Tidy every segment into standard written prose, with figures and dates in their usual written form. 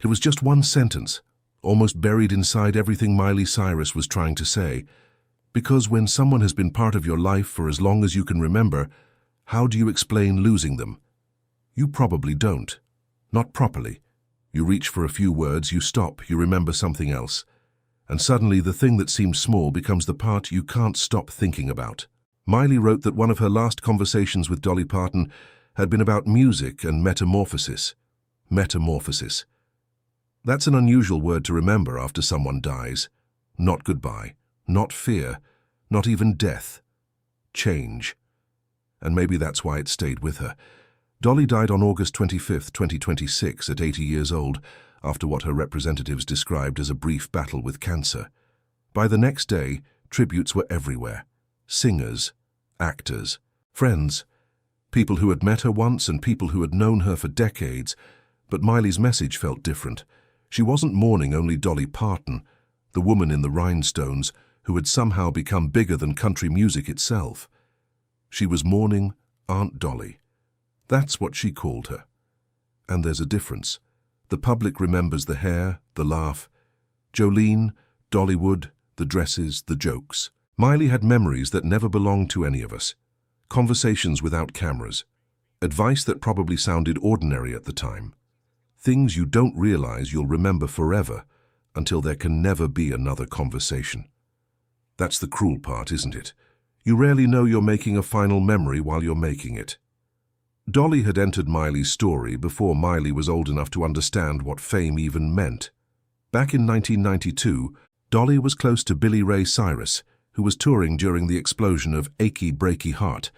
It was just one sentence, almost buried inside everything Miley Cyrus was trying to say. Because when someone has been part of your life for as long as you can remember, how do you explain losing them? You probably don't. Not properly. You reach for a few words, you stop, you remember something else. And suddenly the thing that seems small becomes the part you can't stop thinking about. Miley wrote that one of her last conversations with Dolly Parton had been about music and metamorphosis. Metamorphosis. That's an unusual word to remember after someone dies. Not goodbye, not fear, not even death. Change. And maybe that's why it stayed with her. Dolly died on August 25, 2026, at 80 years old, after what her representatives described as a brief battle with cancer. By the next day, tributes were everywhere. Singers, actors, friends, people who had met her once and people who had known her for decades. But Miley's message felt different. She wasn't mourning only Dolly Parton, the woman in the rhinestones who had somehow become bigger than country music itself. She was mourning Aunt Dolly. That's what she called her. And there's a difference. The public remembers the hair, the laugh. Jolene, Dollywood, the dresses, the jokes. Miley had memories that never belonged to any of us. Conversations without cameras. Advice that probably sounded ordinary at the time. Things you don't realize you'll remember forever until there can never be another conversation. That's the cruel part, isn't it? You rarely know you're making a final memory while you're making it. Dolly had entered Miley's story before Miley was old enough to understand what fame even meant. Back in 1992, Dolly was close to Billy Ray Cyrus, who was touring during the explosion of Achy Breaky Heart.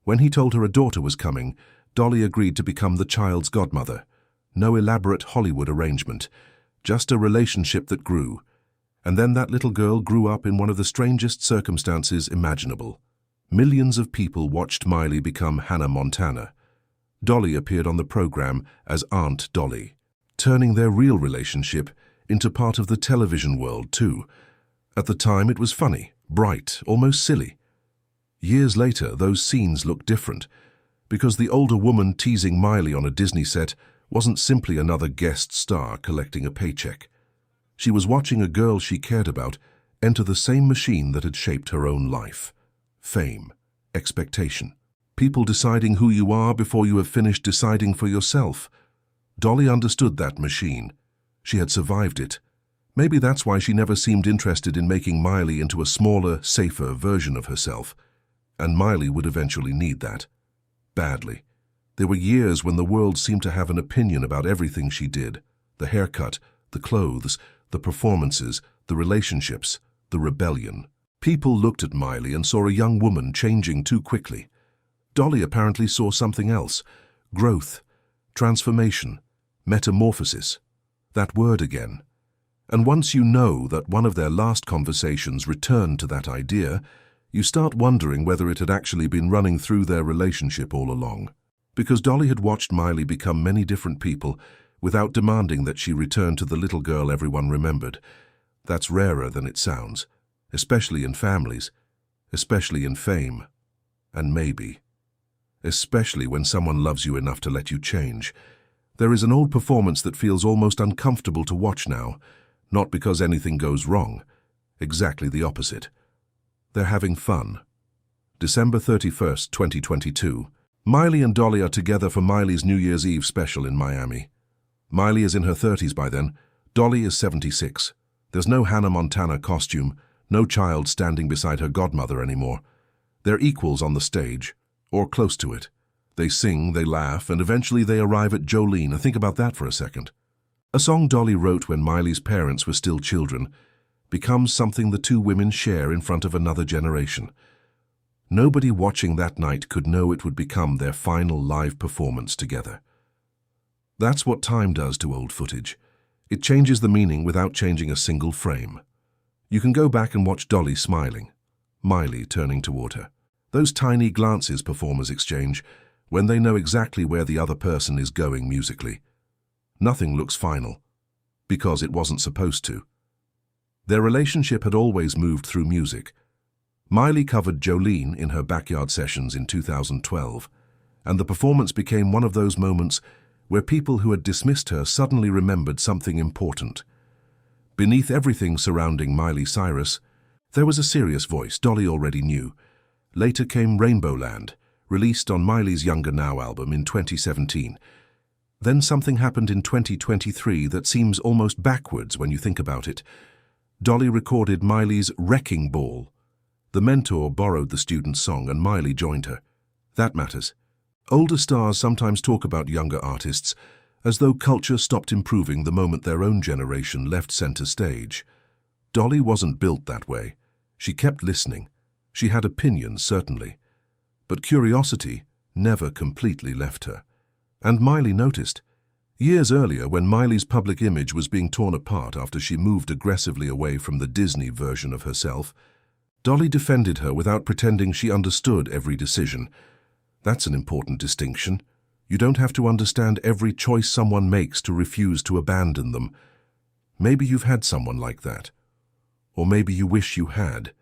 When he told her a daughter was coming, Dolly agreed to become the child's godmother. No elaborate Hollywood arrangement, just a relationship that grew. And then that little girl grew up in one of the strangest circumstances imaginable. Millions of people watched Miley become Hannah Montana. Dolly appeared on the program as Aunt Dolly, turning their real relationship into part of the television world too. At the time it was funny, bright, almost silly. Years later, those scenes looked different, because the older woman teasing Miley on a Disney set wasn't simply another guest star collecting a paycheck. She was watching a girl she cared about enter the same machine that had shaped her own life. Fame, expectation, people deciding who you are before you have finished deciding for yourself. Dolly understood that machine. She had survived it. Maybe that's why she never seemed interested in making Miley into a smaller, safer version of herself. And Miley would eventually need that. Badly. There were years when the world seemed to have an opinion about everything she did. The haircut, the clothes, the performances, the relationships, the rebellion. People looked at Miley and saw a young woman changing too quickly. Dolly apparently saw something else. Growth, transformation, metamorphosis. That word again. And once you know that one of their last conversations returned to that idea, you start wondering whether it had actually been running through their relationship all along. Because Dolly had watched Miley become many different people without demanding that she return to the little girl everyone remembered. That's rarer than it sounds, especially in families, especially in fame, and maybe, especially when someone loves you enough to let you change. There is an old performance that feels almost uncomfortable to watch now, not because anything goes wrong, exactly the opposite. They're having fun. December 31st, 2022. Miley and Dolly are together for Miley's New Year's Eve special in Miami. Miley is in her 30s by then. Dolly is 76. There's no Hannah Montana costume, no child standing beside her godmother anymore. They're equals on the stage, or close to it. They sing, they laugh, and eventually they arrive at Jolene. Think about that for a second. A song Dolly wrote when Miley's parents were still children becomes something the two women share in front of another generation. Nobody watching that night could know it would become their final live performance together. That's what time does to old footage. It changes the meaning without changing a single frame. You can go back and watch Dolly smiling, Miley turning toward her. Those tiny glances performers exchange when they know exactly where the other person is going musically. Nothing looks final, because it wasn't supposed to. Their relationship had always moved through music. Miley covered Jolene in her backyard sessions in 2012, and the performance became one of those moments where people who had dismissed her suddenly remembered something important. Beneath everything surrounding Miley Cyrus, there was a serious voice Dolly already knew. Later came Rainbow Land, released on Miley's Younger Now album in 2017. Then something happened in 2023 that seems almost backwards when you think about it. Dolly recorded Miley's Wrecking Ball. The mentor borrowed the student's song and Miley joined her. That matters. Older stars sometimes talk about younger artists as though culture stopped improving the moment their own generation left center stage. Dolly wasn't built that way. She kept listening. She had opinions, certainly. But curiosity never completely left her. And Miley noticed. Years earlier, when Miley's public image was being torn apart after she moved aggressively away from the Disney version of herself, Dolly defended her without pretending she understood every decision. That's an important distinction. You don't have to understand every choice someone makes to refuse to abandon them. Maybe you've had someone like that. Or maybe you wish you had.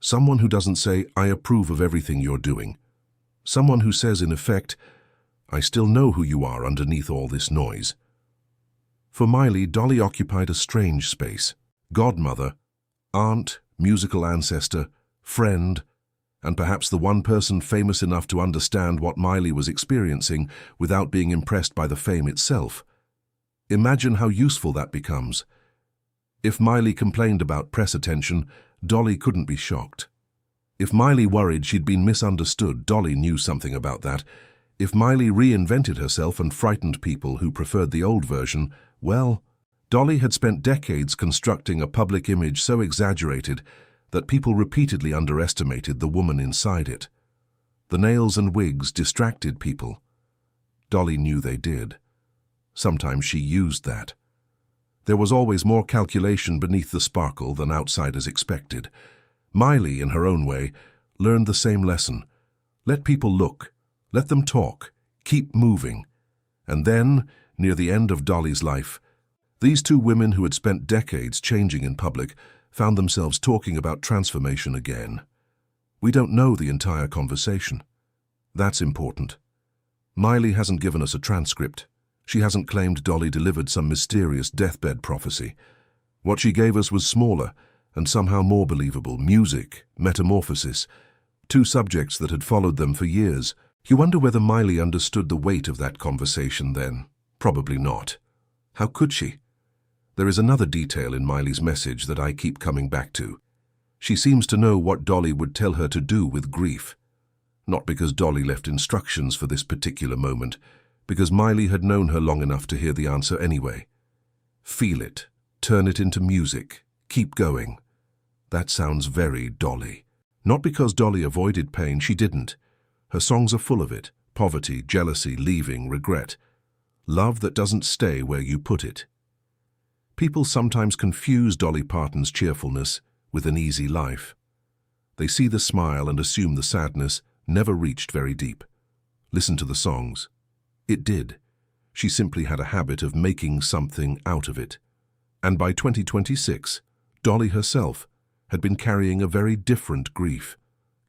Someone who doesn't say, "I approve of everything you're doing." Someone who says, in effect, "I still know who you are underneath all this noise." For Miley, Dolly occupied a strange space. Godmother, aunt, musical ancestor, friend, and perhaps the one person famous enough to understand what Miley was experiencing without being impressed by the fame itself. Imagine how useful that becomes. If Miley complained about press attention, Dolly couldn't be shocked. If Miley worried she'd been misunderstood, Dolly knew something about that. If Miley reinvented herself and frightened people who preferred the old version, well, Dolly had spent decades constructing a public image so exaggerated that people repeatedly underestimated the woman inside it. The nails and wigs distracted people. Dolly knew they did. Sometimes she used that. There was always more calculation beneath the sparkle than outsiders expected. Miley, in her own way, learned the same lesson. Let people look. Let them talk. Keep moving. And then, near the end of Dolly's life, these two women who had spent decades changing in public found themselves talking about transformation again. We don't know the entire conversation. That's important. Miley hasn't given us a transcript. She hasn't claimed Dolly delivered some mysterious deathbed prophecy. What she gave us was smaller and somehow more believable: music, metamorphosis, two subjects that had followed them for years. You wonder whether Miley understood the weight of that conversation then. Probably not. How could she? There is another detail in Miley's message that I keep coming back to. She seems to know what Dolly would tell her to do with grief. Not because Dolly left instructions for this particular moment, because Miley had known her long enough to hear the answer anyway. Feel it. Turn it into music. Keep going. That sounds very Dolly. Not because Dolly avoided pain, she didn't. Her songs are full of it: poverty, jealousy, leaving, regret. Love that doesn't stay where you put it. People sometimes confuse Dolly Parton's cheerfulness with an easy life. They see the smile and assume the sadness never reached very deep. Listen to the songs. It did. She simply had a habit of making something out of it. And by 2026, Dolly herself had been carrying a very different grief.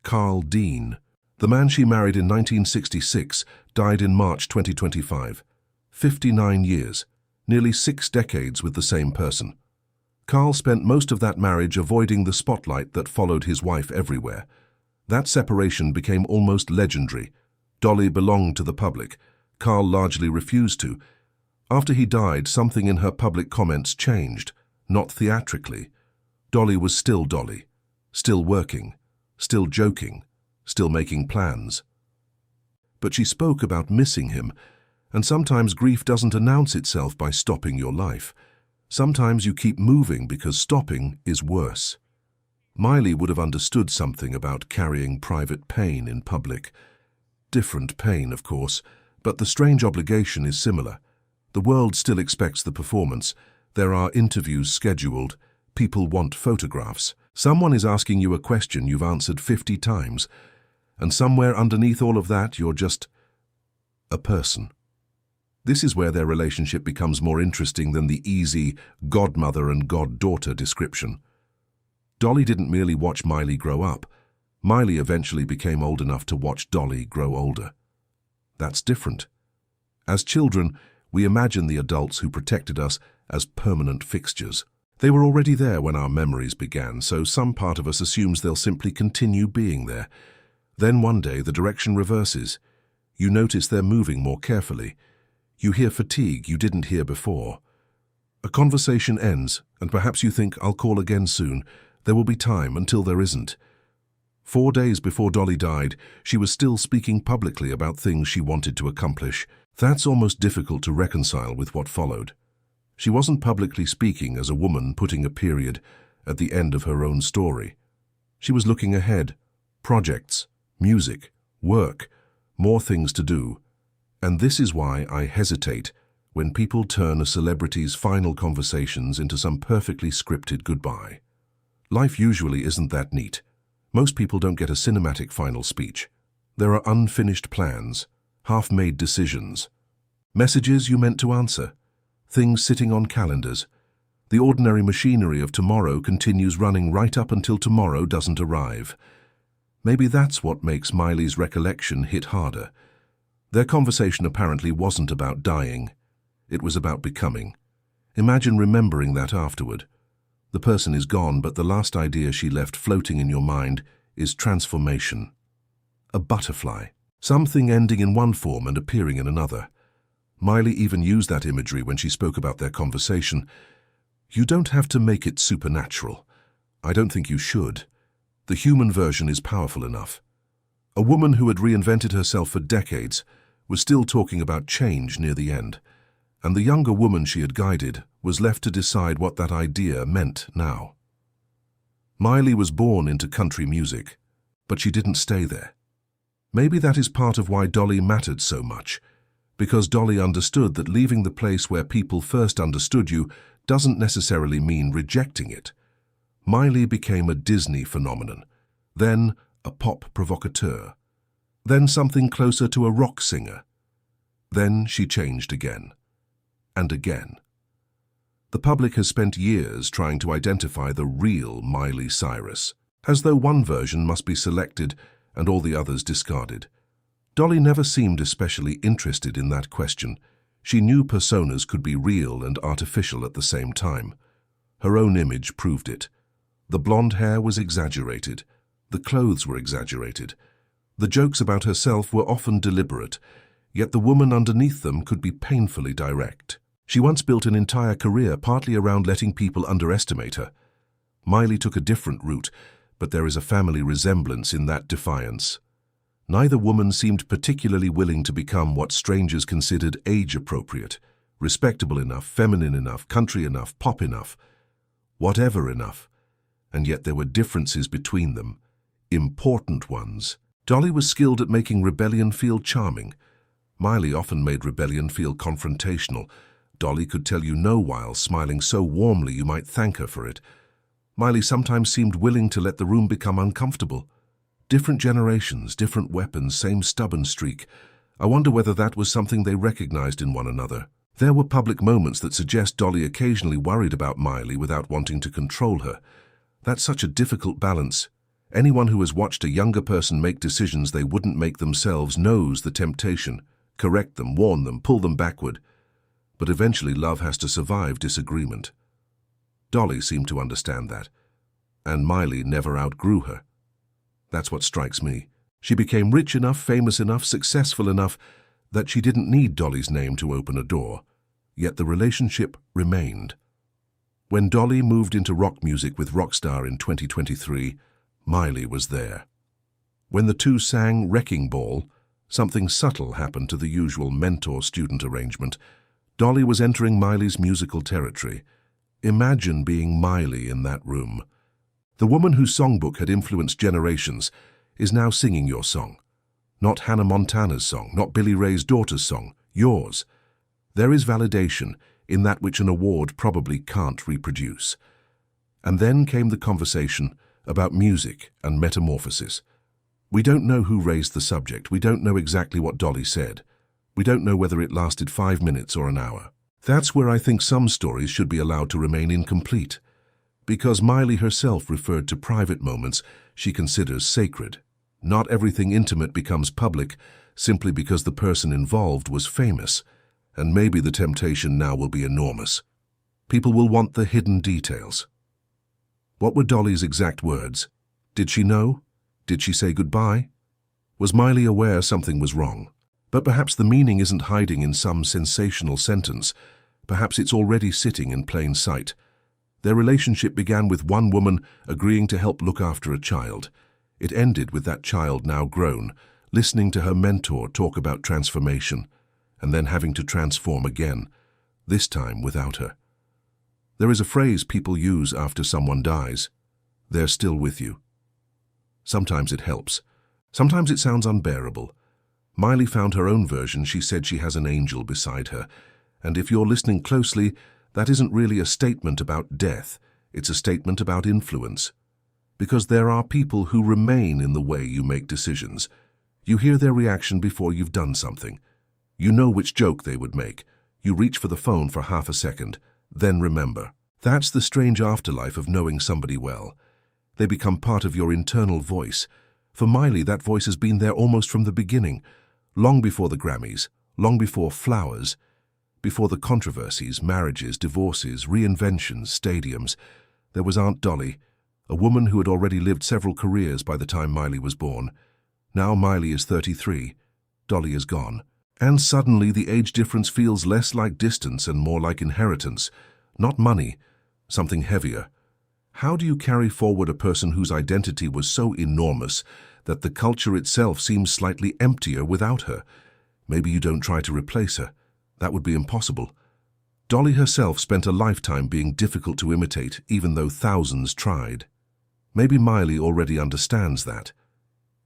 Carl Dean, the man she married in 1966, died in March 2025. 59 years. Nearly 6 decades with the same person. Carl spent most of that marriage avoiding the spotlight that followed his wife everywhere. That separation became almost legendary. Dolly belonged to the public. Carl largely refused to. After he died, something in her public comments changed, not theatrically. Dolly was still Dolly, still working, still joking, still making plans. But she spoke about missing him. And sometimes grief doesn't announce itself by stopping your life. Sometimes you keep moving because stopping is worse. Miley would have understood something about carrying private pain in public. Different pain, of course, but the strange obligation is similar. The world still expects the performance. There are interviews scheduled. People want photographs. Someone is asking you a question you've answered 50 times. And somewhere underneath all of that, you're just a person. This is where their relationship becomes more interesting than the easy godmother and goddaughter description. Dolly didn't merely watch Miley grow up. Miley eventually became old enough to watch Dolly grow older. That's different. As children, we imagine the adults who protected us as permanent fixtures. They were already there when our memories began, so some part of us assumes they'll simply continue being there. Then one day the direction reverses. You notice they're moving more carefully. You hear fatigue you didn't hear before. A conversation ends, and perhaps you think, I'll call again soon. There will be time until there isn't. 4 days before Dolly died, she was still speaking publicly about things she wanted to accomplish. That's almost difficult to reconcile with what followed. She wasn't publicly speaking as a woman putting a period at the end of her own story. She was looking ahead. Projects, music, work, more things to do. And this is why I hesitate when people turn a celebrity's final conversations into some perfectly scripted goodbye. Life usually isn't that neat. Most people don't get a cinematic final speech. There are unfinished plans, half-made decisions, messages you meant to answer, things sitting on calendars. The ordinary machinery of tomorrow continues running right up until tomorrow doesn't arrive. Maybe that's what makes Miley's recollection hit harder. Their conversation apparently wasn't about dying. It was about becoming. Imagine remembering that afterward. The person is gone, but the last idea she left floating in your mind is transformation. A butterfly, something ending in one form and appearing in another. Miley even used that imagery when she spoke about their conversation. You don't have to make it supernatural. I don't think you should. The human version is powerful enough. A woman who had reinvented herself for decades was still talking about change near the end, and the younger woman she had guided was left to decide what that idea meant now. Miley was born into country music, but she didn't stay there. Maybe that is part of why Dolly mattered so much, because Dolly understood that leaving the place where people first understood you doesn't necessarily mean rejecting it. Miley became a Disney phenomenon, then a pop provocateur, then something closer to a rock singer. Then she changed again, and again. The public has spent years trying to identify the real Miley Cyrus, as though one version must be selected and all the others discarded. Dolly never seemed especially interested in that question. She knew personas could be real and artificial at the same time. Her own image proved it. The blonde hair was exaggerated. The clothes were exaggerated. The jokes about herself were often deliberate, yet the woman underneath them could be painfully direct. She once built an entire career partly around letting people underestimate her. Miley took a different route, but there is a family resemblance in that defiance. Neither woman seemed particularly willing to become what strangers considered age-appropriate, respectable enough, feminine enough, country enough, pop enough, whatever enough. And yet there were differences between them, important ones. Dolly was skilled at making rebellion feel charming. Miley often made rebellion feel confrontational. Dolly could tell you no while smiling so warmly you might thank her for it. Miley sometimes seemed willing to let the room become uncomfortable. Different generations, different weapons, same stubborn streak. I wonder whether that was something they recognized in one another. There were public moments that suggest Dolly occasionally worried about Miley without wanting to control her. That's such a difficult balance. Anyone who has watched a younger person make decisions they wouldn't make themselves knows the temptation. Correct them, warn them, pull them backward. But eventually love has to survive disagreement. Dolly seemed to understand that, and Miley never outgrew her. That's what strikes me. She became rich enough, famous enough, successful enough that she didn't need Dolly's name to open a door, yet the relationship remained. When Dolly moved into rock music with Rockstar in 2023, Miley was there. When the two sang Wrecking Ball, something subtle happened to the usual mentor-student arrangement. Dolly was entering Miley's musical territory. Imagine being Miley in that room. The woman whose songbook had influenced generations is now singing your song. Not Hannah Montana's song, not Billy Ray's daughter's song, yours. There is validation in that which an award probably can't reproduce. And then came the conversation about music and metamorphosis. We don't know who raised the subject. We don't know exactly what Dolly said. We don't know whether it lasted 5 minutes or an hour. That's where I think some stories should be allowed to remain incomplete, because Miley herself referred to private moments she considers sacred. Not everything intimate becomes public simply because the person involved was famous. And maybe the temptation now will be enormous. People will want the hidden details. What were Dolly's exact words? Did she know? Did she say goodbye? Was Miley aware something was wrong? But perhaps the meaning isn't hiding in some sensational sentence. Perhaps it's already sitting in plain sight. Their relationship began with one woman agreeing to help look after a child. It ended with that child now grown, listening to her mentor talk about transformation, and then having to transform again, this time without her. There is a phrase people use after someone dies: they're still with you. Sometimes it helps. Sometimes it sounds unbearable. Miley found her own version. She said she has an angel beside her. And if you're listening closely, that isn't really a statement about death. It's a statement about influence. Because there are people who remain in the way you make decisions. You hear their reaction before you've done something. You know which joke they would make. You reach for the phone for half a second, then remember. That's the strange afterlife of knowing somebody well. They become part of your internal voice. For Miley, that voice has been there almost from the beginning, long before the Grammys, long before Flowers, before the controversies, marriages, divorces, reinventions, stadiums. There was Aunt Dolly, a woman who had already lived several careers by the time Miley was born. Now Miley is 33, Dolly is gone. And suddenly the age difference feels less like distance and more like inheritance, not money, something heavier. How do you carry forward a person whose identity was so enormous that the culture itself seems slightly emptier without her? Maybe you don't try to replace her. That would be impossible. Dolly herself spent a lifetime being difficult to imitate, even though thousands tried. Maybe Miley already understands that.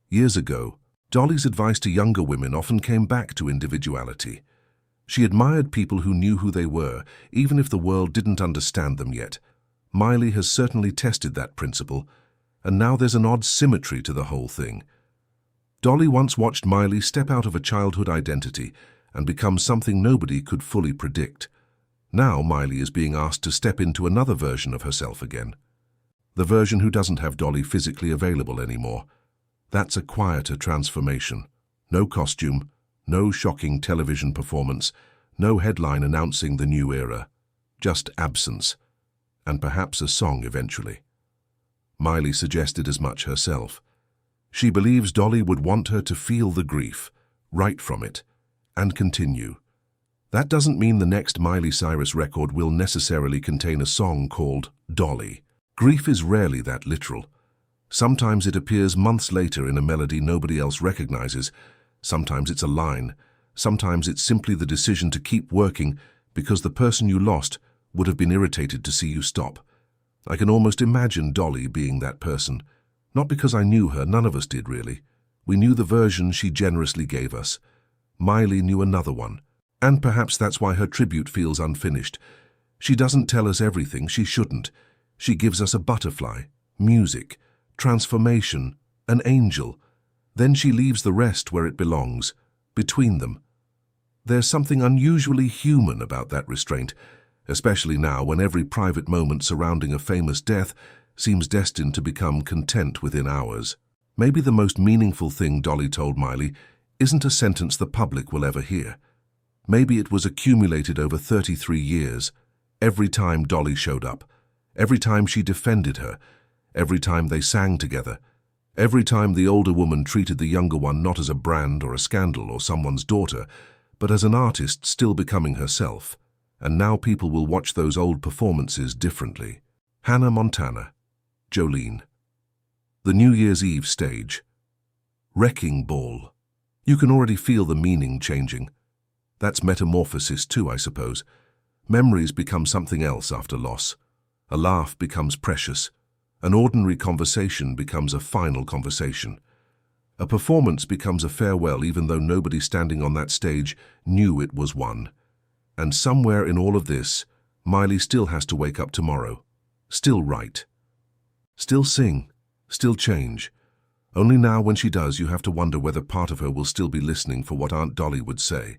Years ago, Dolly's advice to younger women often came back to individuality. She admired people who knew who they were, even if the world didn't understand them yet. Miley has certainly tested that principle, and now there's an odd symmetry to the whole thing. Dolly once watched Miley step out of a childhood identity and become something nobody could fully predict. Now Miley is being asked to step into another version of herself again. The version who doesn't have Dolly physically available anymore. That's a quieter transformation. No costume, no shocking television performance, no headline announcing the new era. Just absence. And perhaps a song eventually. Miley suggested as much herself. She believes Dolly would want her to feel the grief, write from it, and continue. That doesn't mean the next Miley Cyrus record will necessarily contain a song called Dolly. Grief is rarely that literal. Sometimes it appears months later in a melody nobody else recognizes. Sometimes it's a line. Sometimes it's simply the decision to keep working because the person you lost would have been irritated to see you stop. I can almost imagine Dolly being that person. Not because I knew her, none of us did really. We knew the version she generously gave us. Miley knew another one. And perhaps that's why her tribute feels unfinished. She doesn't tell us everything, she shouldn't. She gives us a butterfly, music, transformation, an angel. Then she leaves the rest where it belongs, between them. There's something unusually human about that restraint, especially now when every private moment surrounding a famous death seems destined to become content within hours. Maybe the most meaningful thing Dolly told Miley isn't a sentence the public will ever hear. Maybe it was accumulated over 33 years, every time Dolly showed up, every time she defended her, every time they sang together, every time the older woman treated the younger one not as a brand or a scandal or someone's daughter, but as an artist still becoming herself. And now people will watch those old performances differently. Hannah Montana, Jolene. The New Year's Eve stage. Wrecking Ball. You can already feel the meaning changing. That's metamorphosis too, I suppose. Memories become something else after loss. A laugh becomes precious. An ordinary conversation becomes a final conversation. A performance becomes a farewell even though nobody standing on that stage knew it was one. And somewhere in all of this, Miley still has to wake up tomorrow. Still write. Still sing. Still change. Only now when she does, you have to wonder whether part of her will still be listening for what Aunt Dolly would say.